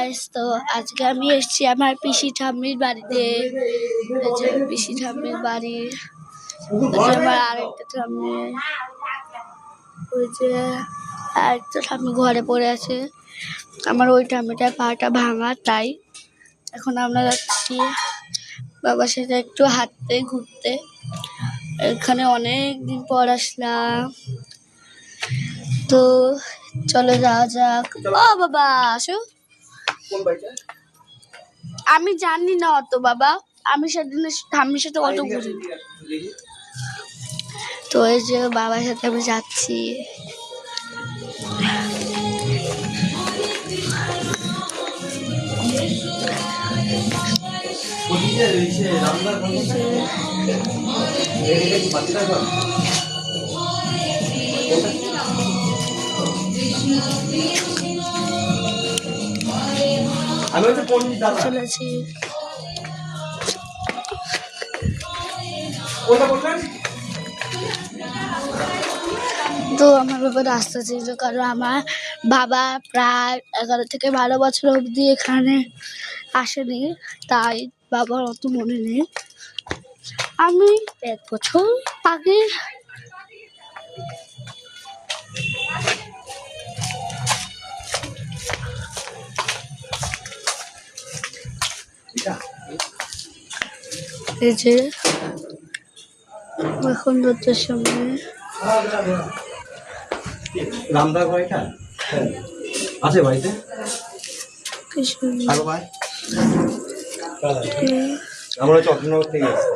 Guys, তো আজকে আমি এসেছি আমার পিসি ঠাম্মির বাড়িতে। পিসি ঠাম্মির বাড়ি, আমার আরেকটা ঠাম্মি, ওই যে আরেকটা ঠাম্মি ঘরে পড়ে আছে। আমার ওই ঠাম্মিটার পাটা ভাঙা, তাই এখন আমরা যাচ্ছি বাবার সাথে একটু হাঁটতে ঘুরতে। এখানে অনেক দিন পর আসলাম, তো চলে যাওয়া যাক। ও বাবা আসো। আমি জানি না অত বাবা, আমি সেদিন ঠাম্মির সাথে অত ঘুরি। তো এই যে বাবার সাথে আমি যাচ্ছি। চলেছি। তো আমার বাবা রাস্তা ছিল, কারণ আমার বাবা প্রায় 11 থেকে 12 বছর অবধি এখানে আসেনি, তাই বাবার অত মনে নেই। আমি 1 বছর আগে এই যে এখন দরজার সামনে রামদার ভাইটা আছে বাড়িতে। আমরা চট্টগ্রাম থেকে আসছি।